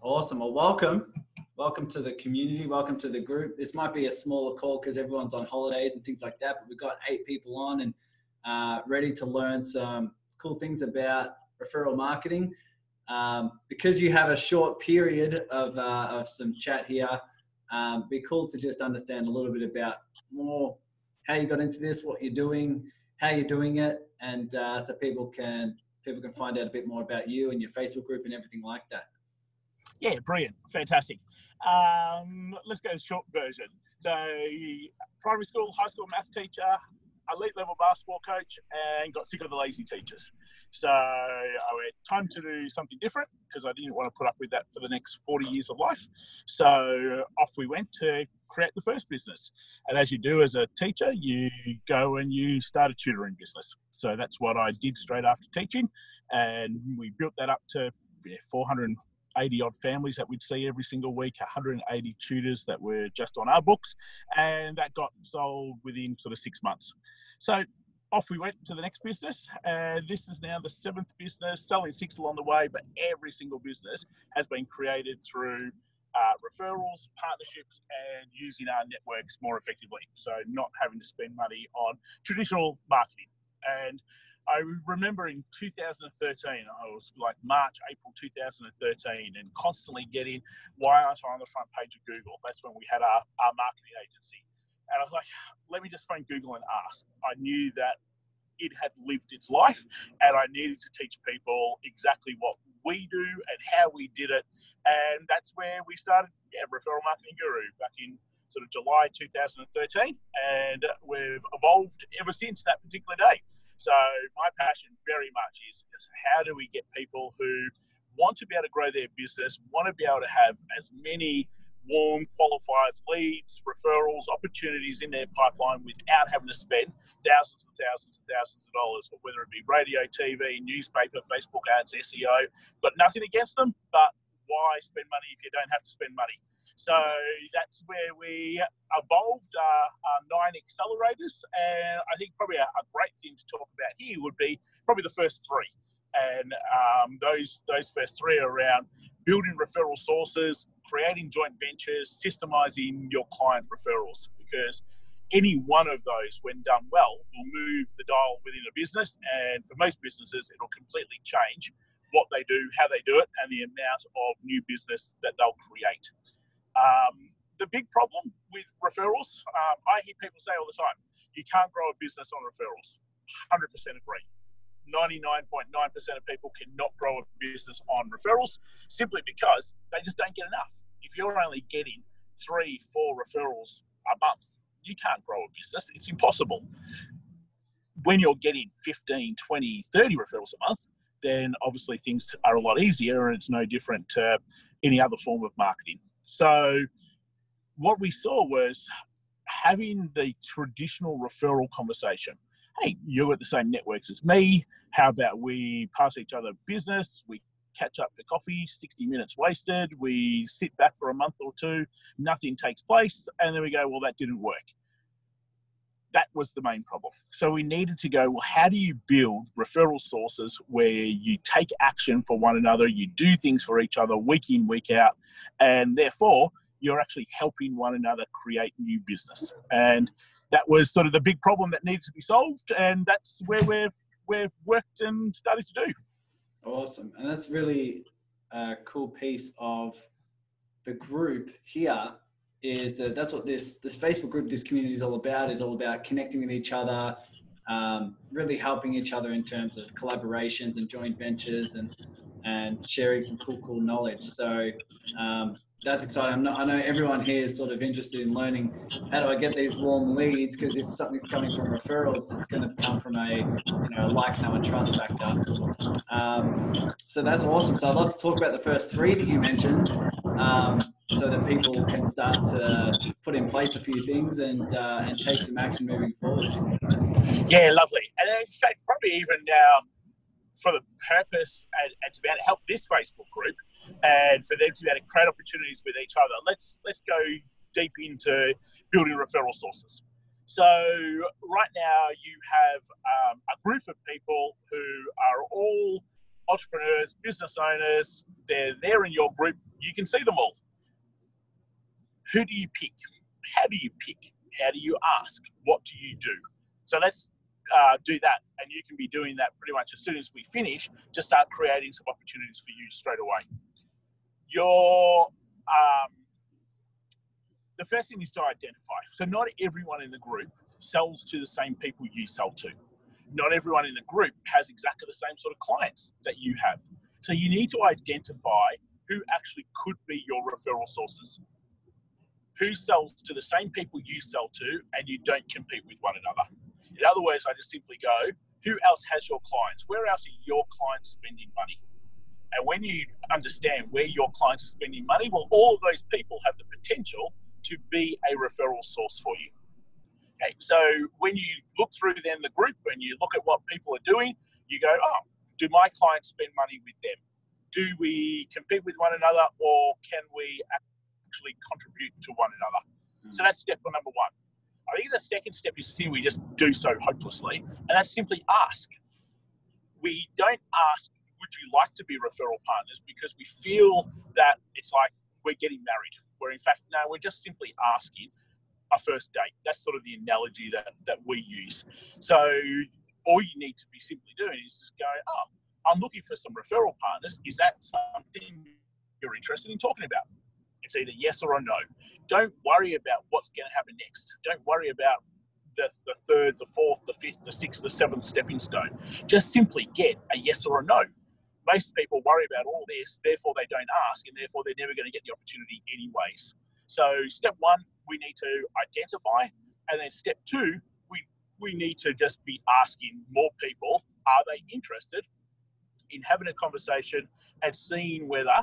Awesome. Well, welcome. Welcome to the community. Welcome to the group. This might be a smaller call because everyone's on holidays and things like that, but we've got 8 people on and ready to learn some cool things about referral marketing. Because you have a short period of some chat here, be cool to just understand a little bit about more how you got into this, what you're doing, how you're doing it, and so people can find out a bit more about you and your Facebook group and everything like that. Yeah, brilliant. Fantastic. Let's go short version. So, primary school, high school maths teacher, elite level basketball coach, and got sick of the lazy teachers. So I went, time to do something different because I didn't want to put up with that for the next 40 years of life. So off we went to create the first business. And as you do as a teacher, you go and you start a tutoring business. So that's what I did straight after teaching. And we built that up to 480 odd families that we'd see every single week, 180 tutors that were just on our books, and that got sold within sort of 6 months. So off we went to the next business. This is now the 7th business, selling 6 along the way, but every single business has been created through referrals, partnerships, and using our networks more effectively. So not having to spend money on traditional marketing. And I remember in 2013, I was like March, April 2013, and constantly getting, why aren't I on the front page of Google? That's when we had our marketing agency. And I was like, let me just phone Google and ask. I knew that it had lived its life, and I needed to teach people exactly what we do and how we did it. And that's where we started, Referral Marketing Guru back in sort of July 2013. And we've evolved ever since that particular day. So my passion very much is how do we get people who want to be able to grow their business, want to be able to have as many warm, qualified leads, referrals, opportunities in their pipeline without having to spend thousands and thousands and thousands of dollars, or whether it be radio, TV, newspaper, Facebook ads, SEO. Got nothing against them, but why spend money if you don't have to spend money? So that's where we evolved our 9 accelerators. And I think probably a great thing to talk about here would be probably the first 3. And those first 3 are around building referral sources, creating joint ventures, systemizing your client referrals, because any one of those, when done well, will move the dial within a business. And for most businesses, it'll completely change what they do, how they do it, and the amount of new business that they'll create. The big problem with referrals, I hear people say all the time, you can't grow a business on referrals. 100% agree. 99.9% of people cannot grow a business on referrals simply because they just don't get enough. If you're only getting 3-4 referrals a month, you can't grow a business. It's impossible. When you're getting 15, 20, 30 referrals a month, then obviously things are a lot easier, and it's no different to any other form of marketing. So what we saw was having the traditional referral conversation. Hey, you're at the same networks as me. How about we pass each other business? We catch up for coffee, 60 minutes wasted. We sit back for a month or 2, nothing takes place. And then we go, well, that didn't work. That was the main problem. So we needed to go, well, how do you build referral sources where you take action for one another, you do things for each other week in, week out, and therefore you're actually helping one another create new business. And that was sort of the big problem that needed to be solved, and that's where we've worked and started to do. Awesome. And that's really a cool piece of the group here, is that that's what this Facebook group, this community is all about. It's all about connecting with each other, really helping each other in terms of collaborations and joint ventures and sharing some cool knowledge. So that's exciting. I know everyone here is sort of interested in learning, how do I get these warm leads? Because if something's coming from referrals, it's going to come from a like, know, and trust factor. So that's awesome. So I'd love to talk about the first 3 that you mentioned, so that people can start to put in place a few things and take some action moving forward. Yeah, lovely. And in fact, probably even now, for the purpose and to be able to help this Facebook group and for them to be able to create opportunities with each other, let's go deep into building referral sources. So right now you have a group of people who are all entrepreneurs, business owners. They're there in your group. You can see them all. Who do you pick? How do you pick? How do you ask? What do you do? So let's do that. And you can be doing that pretty much as soon as we finish to start creating some opportunities for you straight away. The first thing is to identify. So not everyone in the group sells to the same people you sell to. Not everyone in the group has exactly the same sort of clients that you have. So you need to identify who actually could be your referral sources. Who sells to the same people you sell to and you don't compete with one another. In other words, I just simply go, who else has your clients? Where else are your clients spending money? And when you understand where your clients are spending money, well, all of those people have the potential to be a referral source for you. Okay, so when you look through then the group and you look at what people are doing, you go, oh, do my clients spend money with them? Do we compete with one another, or can we actually contribute to one another? So that's step number one. I think the second step is still we just do so hopelessly, and that's simply ask. We don't ask, would you like to be referral partners, because we feel that it's like we're getting married, where in fact, no, we're just simply asking a first date. That's sort of the analogy that we use. So all you need to be simply doing is just go, oh, I'm looking for some referral partners. Is that something you're interested in talking about? It's either yes or a no. Don't worry about what's going to happen next. Don't worry about the third, the fourth, the fifth, the sixth, the seventh stepping stone. Just simply get a yes or a no. Most people worry about all this, therefore they don't ask, and therefore they're never going to get the opportunity anyways. So step one, we need to identify, and then step two, we need to just be asking more people, are they interested in having a conversation and seeing whether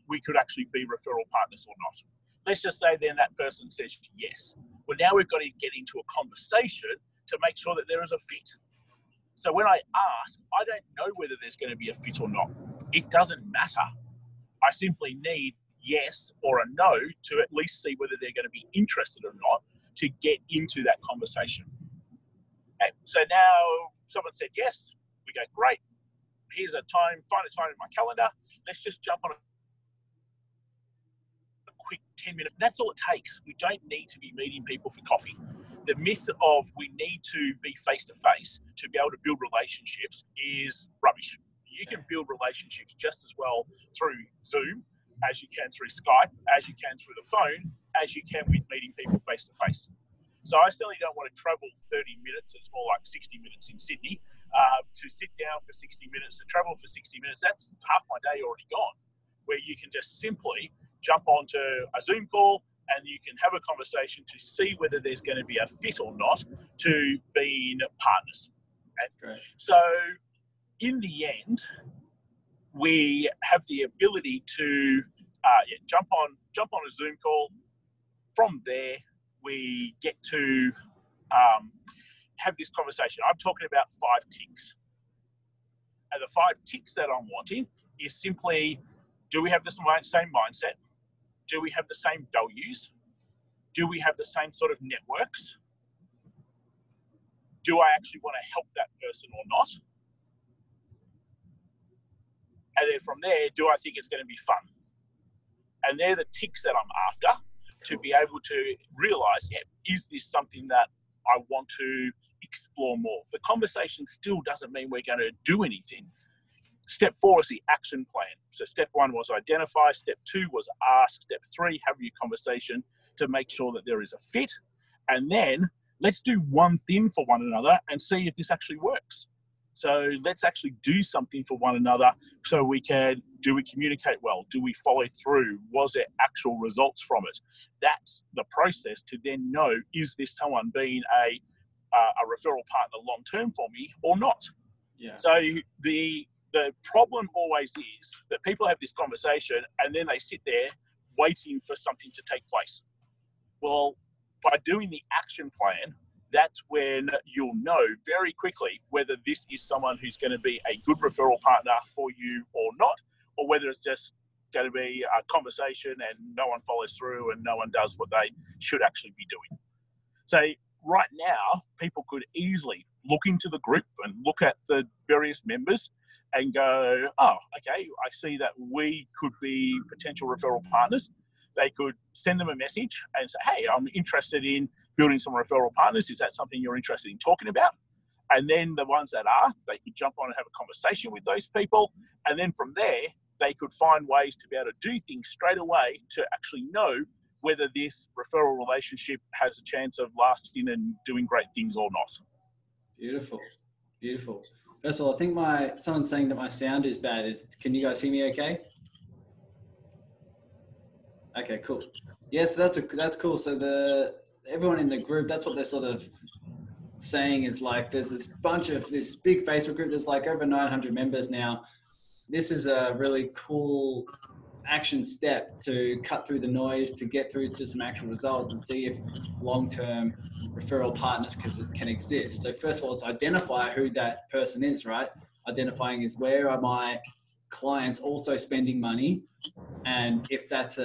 we could actually be referral partners or not. Let's just say then that person says yes. Well, now we've got to get into a conversation to make sure that there is a fit. So when I ask, I don't know whether there's going to be a fit or not. It doesn't matter. I simply need yes or a no to at least see whether they're going to be interested or not to get into that conversation. Okay, so now someone said yes. We go, great. Here's a time, find a time in my calendar. Let's just jump on a quick 10-minute. That's all it takes. We don't need to be meeting people for coffee. The myth of we need to be face-to-face to be able to build relationships is rubbish. You can build relationships just as well through Zoom as you can through Skype, as you can through the phone, as you can with meeting people face-to-face. So I certainly don't want to travel 30 minutes. It's more like 60 minutes in Sydney. To sit down for 60 minutes, to travel for 60 minutes, that's half my day already gone, where you can just simply jump onto a Zoom call and you can have a conversation to see whether there's going to be a fit or not to being partners. Okay? Right. So in the end, we have the ability to jump on a Zoom call. From there, we get to have this conversation. I'm talking about 5 ticks. And the 5 ticks that I'm wanting is simply, do we have the same mindset? Do we have the same values? Do we have the same sort of networks? Do I actually want to help that person or not? And then from there, do I think it's going to be fun? And they're the ticks that I'm after to be able to realize, is this something that I want to explore more? The conversation still doesn't mean we're going to do anything. Step 4 is the action plan. So step 1 was identify. Step 2 was ask. Step 3, have your conversation to make sure that there is a fit. And then let's do one thing for one another and see if this actually works. So let's actually do something for one another so we can, do we communicate well? Do we follow through? Was there actual results from it? That's the process to then know, is this someone being a referral partner long-term for me or not? Yeah. So the problem always is that people have this conversation and then they sit there waiting for something to take place. Well, by doing the action plan, that's when you'll know very quickly whether this is someone who's going to be a good referral partner for you or not, or whether it's just going to be a conversation and no one follows through and no one does what they should actually be doing. So right now, people could easily look into the group and look at the various members and go, oh, okay, I see that we could be potential referral partners. They could send them a message and say, hey, I'm interested in building some referral partners. Is that something you're interested in talking about? And then the ones that are, they could jump on and have a conversation with those people. And then from there, they could find ways to be able to do things straight away to actually know whether this referral relationship has a chance of lasting and doing great things or not. Beautiful. Beautiful. First of all, I think someone's saying that my sound is bad. Can you guys hear me okay? Okay, cool. Yes, that's cool. So everyone in the group, that's what they're sort of saying is like, there's this big Facebook group. There's like over 900 members now. This is a really cool action step to cut through the noise, to get through to some actual results and see if long-term referral partners can exist. So first of all, it's identify who that person is, right? Identifying is, where are my clients also spending money? And if that's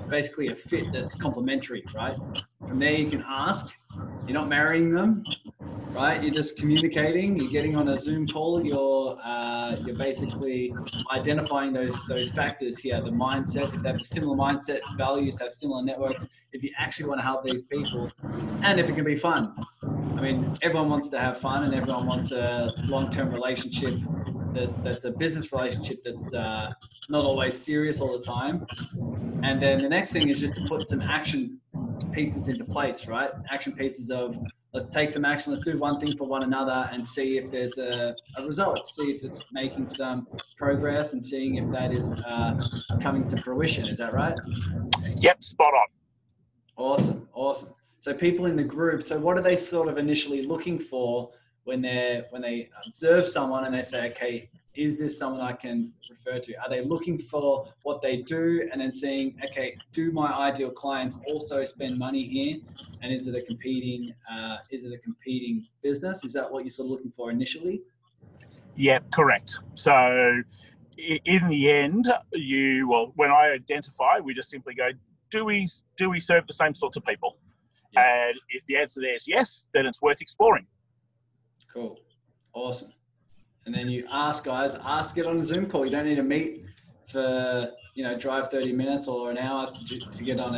basically a fit that's complementary, right? From there you can ask. You're not marrying them, right? You're just communicating. You're getting on a Zoom call. You're basically identifying those factors here. The mindset. If they have a similar mindset, values, have similar networks. If you actually want to help these people, and if it can be fun. I mean, everyone wants to have fun, and everyone wants a long-term relationship that's a business relationship that's not always serious all the time. And then the next thing is just to put some action pieces into place, right? Action pieces of, let's take some action, let's do one thing for one another and see if there's a result, see if it's making some progress and seeing if that is coming to fruition. Is that right? Yep, spot on. Awesome, awesome. So people in the group, so what are they sort of initially looking for when they observe someone and they say, okay, is this someone I can refer to? Are they looking for what they do and then saying, okay, do my ideal clients also spend money here? And is it a competing business? Is that what you're sort of looking for initially? Yeah, correct. So in the end, when I identify, we just simply go, do we serve the same sorts of people? Yes. And if the answer there is yes, then it's worth exploring. Cool. Awesome. And then you ask it on a Zoom call. You don't need to meet for, drive 30 minutes or an hour to get on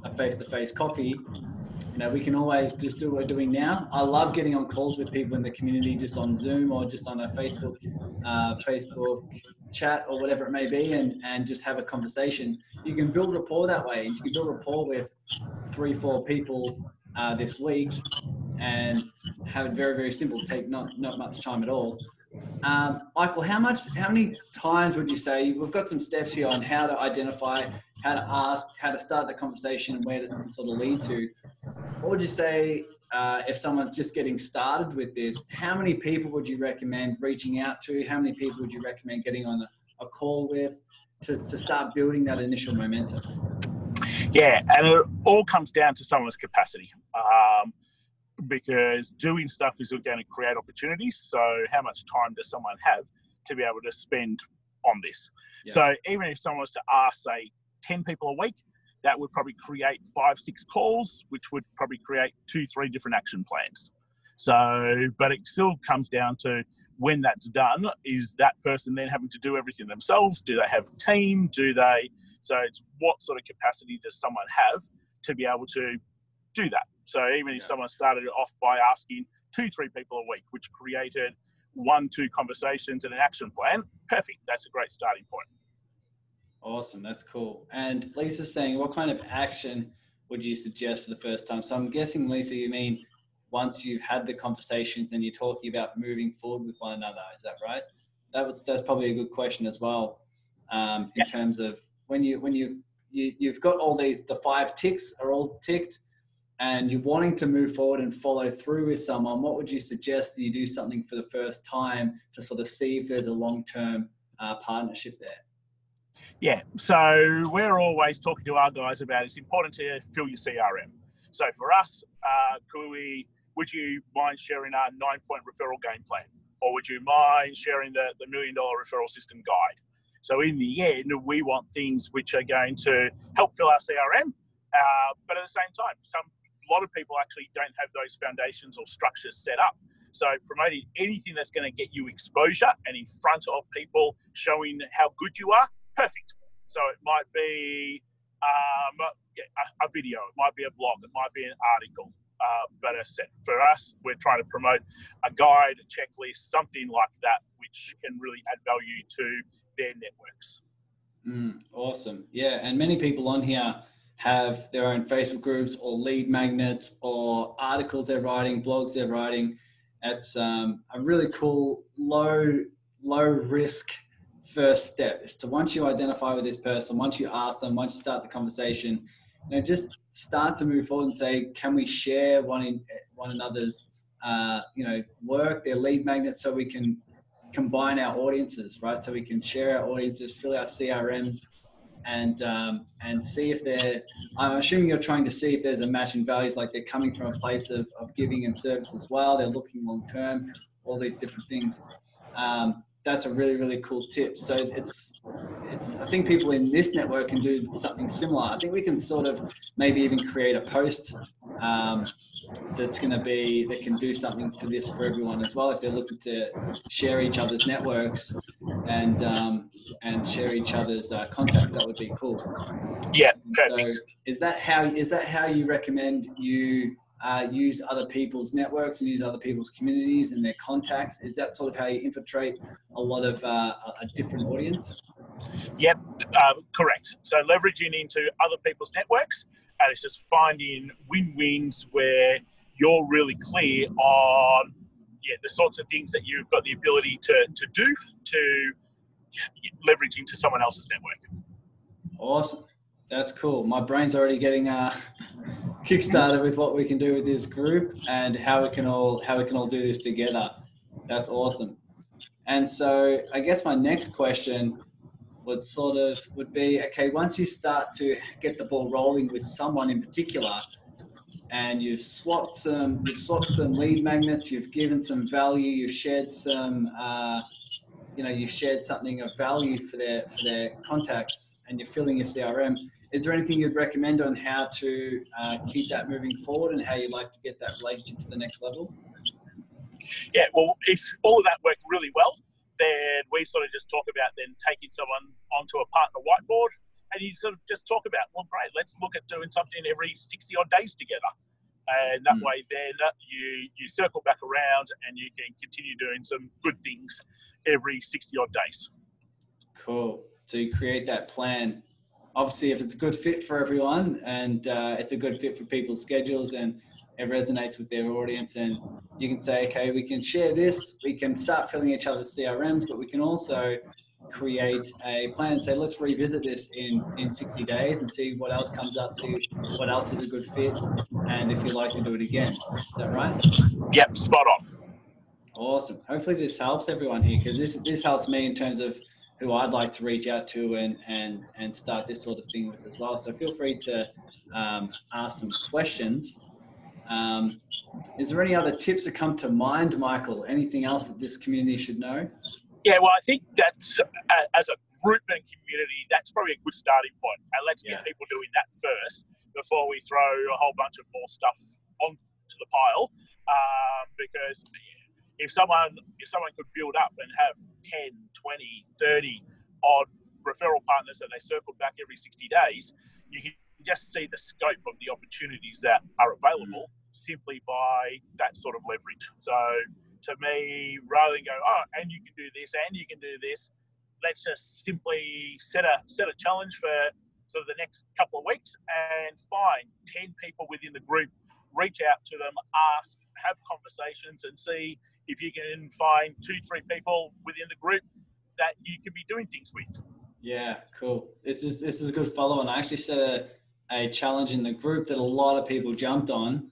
a face-to-face coffee. We can always just do what we're doing now. I love getting on calls with people in the community, just on Zoom or just on a Facebook chat or whatever it may be, and just have a conversation. You can build rapport that way. You can build rapport with 3-4 people this week and have it very, very simple. Take not much time at all. Michael, how many times would you say, we've got some steps here on how to identify, how to ask, how to start the conversation and where to sort of lead to. What would you say if someone's just getting started with this? How many people would you recommend reaching out to? How many people would you recommend getting on a call with to start building that initial momentum? Yeah, and it all comes down to someone's capacity. Because doing stuff is going to create opportunities. So how much time does someone have to be able to spend on this? Yeah. So even if someone was to ask, say, 10 people a week, that would probably create 5-6 calls, which would probably create 2-3 different action plans. So, but it still comes down to, when that's done, is that person then having to do everything themselves? Do they have a team? So it's what sort of capacity does someone have to be able to do that? So even if someone started off by asking 2-3 people a week, which created 1-2 conversations and an action plan, perfect. That's a great starting point. Awesome. That's cool. And Lisa's saying, what kind of action would you suggest for the first time? So I'm guessing, Lisa, you mean once you've had the conversations and you're talking about moving forward with one another. Is that right? That's probably a good question as well. In terms of when you've got all these, the 5 ticks are all ticked, and you're wanting to move forward and follow through with someone, what would you suggest that you do something for the first time to sort of see if there's a long-term partnership there? Yeah, so we're always talking to our guys about it's important to fill your CRM. So for us, would you mind sharing our 9-point referral game plan? Or would you mind sharing the $1 million referral system guide? So in the end, we want things which are going to help fill our CRM, but at the same time, a lot of people actually don't have those foundations or structures set up. So promoting anything that's going to get you exposure and in front of people, showing how good you are, perfect. So it might be a video, it might be a blog, it might be an article. But for us, we're trying to promote a guide, a checklist, something like that, which can really add value to their networks. Awesome. Yeah. And many people on here have their own Facebook groups or lead magnets or articles they're writing, blogs they're writing. That's a really cool, low risk first step is to, once you identify with this person, once you ask them, once you start the conversation, just start to move forward and say, can we share one another's, work, their lead magnets, so we can combine our audiences, right? So we can share our audiences, fill our CRMs, and see if I'm assuming you're trying to see if there's a match in values, like they're coming from a place of giving and service as well. They're looking long term, all these different things. That's a really, really cool tip. So it's I think people in this network can do something similar. I think we can sort of maybe even create a post that can do something for this for everyone as well, if they're looking to share each other's networks and share each other's contacts. That would be cool. Yeah, perfect. So is that how you recommend you use other people's networks and use other people's communities and their contacts? Is that sort of how you infiltrate a lot of a different audience? Yep, correct. So leveraging into other people's networks, and it's just finding win-wins where you're really clear on the sorts of things that you've got the ability to do to leverage into someone else's network. Awesome. That's cool. My brain's already getting kickstarted with what we can do with this group and how we can all do this together. That's awesome. And so I guess my next question would be, okay, once you start to get the ball rolling with someone in particular, and you've swapped some lead magnets, you've given some value, you've shared some, you've shared something of value for their contacts, and you're filling your CRM. Is there anything you'd recommend on how to keep that moving forward and how you'd like to get that relationship to the next level? Yeah, well, if all of that worked really well, then we sort of just talk about then taking someone onto a partner whiteboard, and you sort of just talk about, well, great, let's look at doing something every 60 odd days together. And that way then you circle back around and you can continue doing some good things every 60 odd days. Cool. So you create that plan. Obviously, if it's a good fit for everyone and it's a good fit for people's schedules and it resonates with their audience, and you can say, okay, we can share this, we can start filling each other's CRMs, but we can also create a plan and say, let's revisit this in 60 days and see what else comes up, see what else is a good fit, and if you'd like to do it again. Is that right? Yep, spot on. Awesome. Hopefully this helps everyone here, because this helps me in terms of who I'd like to reach out to and start this sort of thing with as well. So feel free to ask some questions. Is there any other tips that come to mind, Michael? Anything else that this community should know? Yeah, well, I think that's, as a group and community, that's probably a good starting point. And let's get people doing that first before we throw a whole bunch of more stuff onto the pile. Because if someone could build up and have 10, 20, 30 odd referral partners that they circle back every 60 days, you can just see the scope of the opportunities that are available simply by that sort of leverage. So to me, rather than go, and you can do this and you can do this, let's just simply set a challenge for sort of the next couple of weeks and find 10 people within the group, reach out to them, ask, have conversations, and see if you can find 2-3 people within the group that you could be doing things with. Yeah, cool. This is a good follow-on. I actually set a challenge in the group that a lot of people jumped on,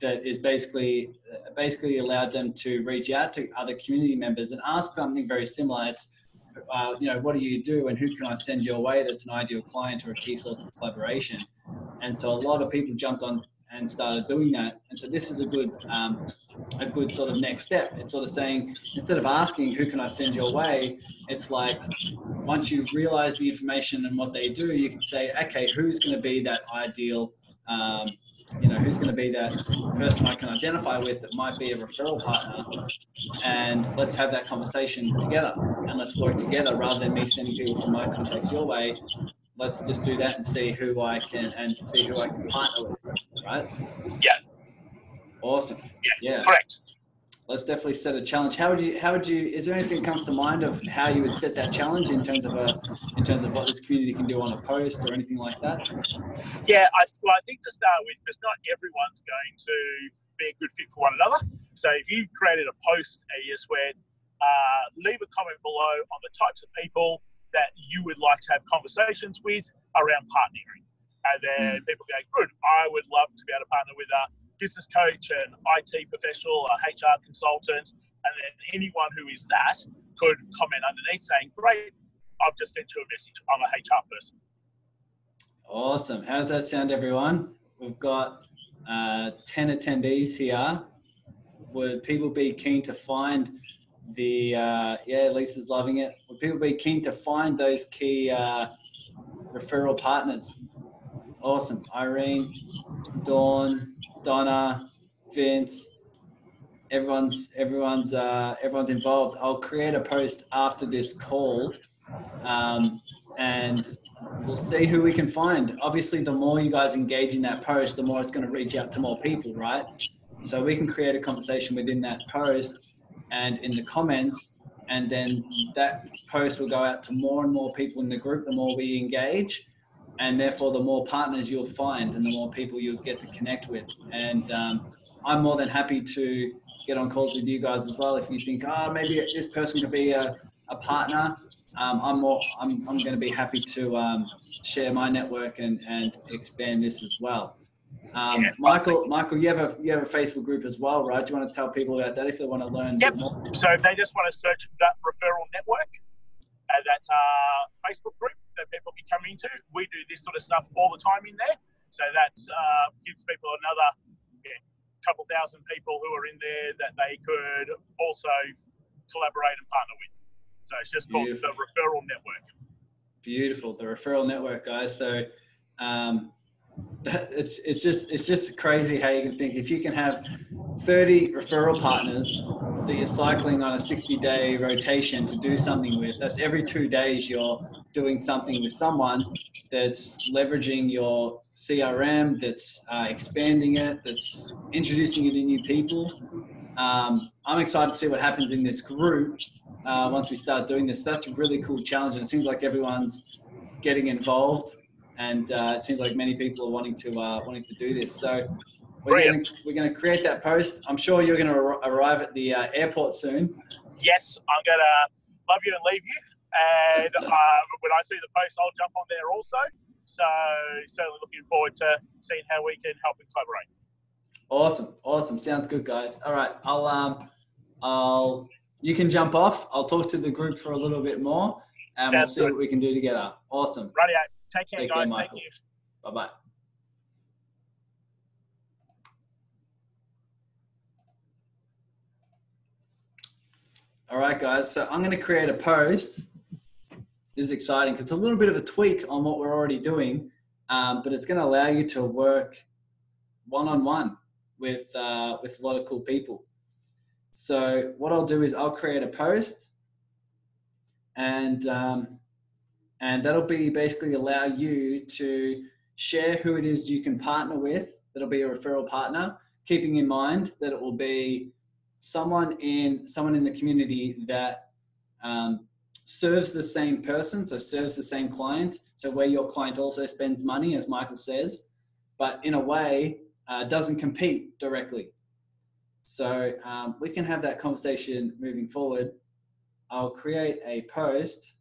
that is basically allowed them to reach out to other community members and ask something very similar. It's, what do you do and who can I send your way that's an ideal client or a key source of collaboration? And so a lot of people jumped on and started doing that. And so this is a good sort of next step. It's sort of saying, instead of asking who can I send your way, it's like, once you realize the information and what they do, you can say, okay, who's going to be that ideal who's going to be that person I can identify with that might be a referral partner, and let's have that conversation together and let's work together rather than me sending people from my contacts your way. Let's just do that and see who I can partner with, right? Yeah. Awesome. Yeah. Correct. Let's definitely set a challenge. How would you, is there anything that comes to mind of how you would set that challenge in terms of what this community can do on a post or anything like that? Yeah, I think to start with, because not everyone's going to be a good fit for one another. So if you created a post and you just went, leave a comment below on the types of people that you would like to have conversations with around partnering. And then people go, good, I would love to be able to partner with a business coach, an IT professional, a HR consultant, and then anyone who is that could comment underneath saying, great, I've just sent you a message. I'm a HR person. Awesome. How does that sound, everyone? We've got 10 attendees here. Would people be keen to find the, Lisa's loving it. Would people be keen to find those key referral partners? Awesome. Irene, Dawn, Donna, Vince, everyone's involved. I'll create a post after this call, and we'll see who we can find. Obviously, the more you guys engage in that post, the more it's going to reach out to more people, right? So we can create a conversation within that post and in the comments, and then that post will go out to more and more people in the group the more we engage, and therefore the more partners you'll find and the more people you'll get to connect with. And I'm more than happy to get on calls with you guys as well. If you think, maybe this person could be a partner, I'm going to be happy to share my network and expand this as well. Michael, you have a Facebook group as well, right? Do you want to tell people about that if they want to learn more? So if they just want to search that referral network, that's our Facebook group that people can come into. We do this sort of stuff all the time in there. So that gives people another couple thousand people who are in there that they could also collaborate and partner with. So it's just called the Referral Network. Beautiful. The Referral Network, guys. So it's just crazy how you can think if you can have 30 referral partners that you're cycling on a 60-day rotation to do something with. That's every 2 days you're doing something with someone that's leveraging your CRM, that's expanding it, that's introducing you to new people. I'm excited to see what happens in this group once we start doing this. That's a really cool challenge, and it seems like everyone's getting involved, and it seems like many people are wanting to do this. So we're going to create that post. I'm sure you're going to arrive at the airport soon. Yes, I'm going to love you and leave you. And when I see the post, I'll jump on there also. So certainly looking forward to seeing how we can help and collaborate. Awesome. Sounds good, guys. All right, you can jump off. I'll talk to the group for a little bit more, and we'll see what we can do together. Awesome. Rightio. Take care, guys. Thank you. Bye-bye. All right, guys. So I'm going to create a post. This is exciting because it's a little bit of a tweak on what we're already doing, but it's going to allow you to work one-on-one with a lot of cool people. So what I'll do is I'll create a post, and that'll be basically allow you to share who it is you can partner with. That'll be a referral partner, keeping in mind that it will be someone in the community that serves the same person, so serves the same client. So where your client also spends money, as Michael says, but in a way doesn't compete directly. So we can have that conversation moving forward. I'll create a post,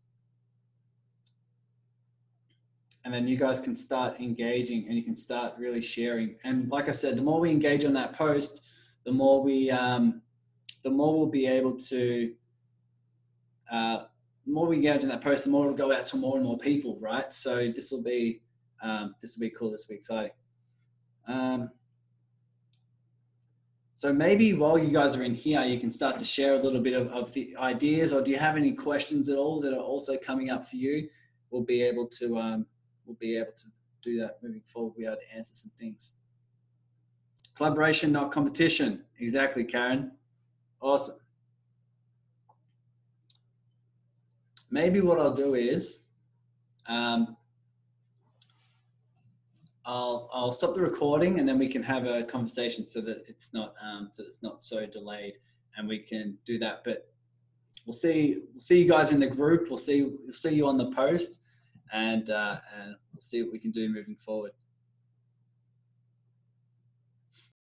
and then you guys can start engaging and you can start really sharing. And like I said, the more we engage on that post, the more we'll be able to, the more we engage in that post, the more it'll go out to more and more people, right? So this will be cool. This will be exciting. So maybe while you guys are in here, you can start to share a little bit of the ideas, or do you have any questions at all that are also coming up for you? We'll be able to do that moving forward. We'll be able to answer some things. Collaboration, not competition. Exactly, Karen. Awesome. Maybe what I'll do is I'll stop the recording and then we can have a conversation so that it's not so delayed, and we can do that. But we'll see you guys in the group. We'll see you on the post, and we'll see what we can do moving forward.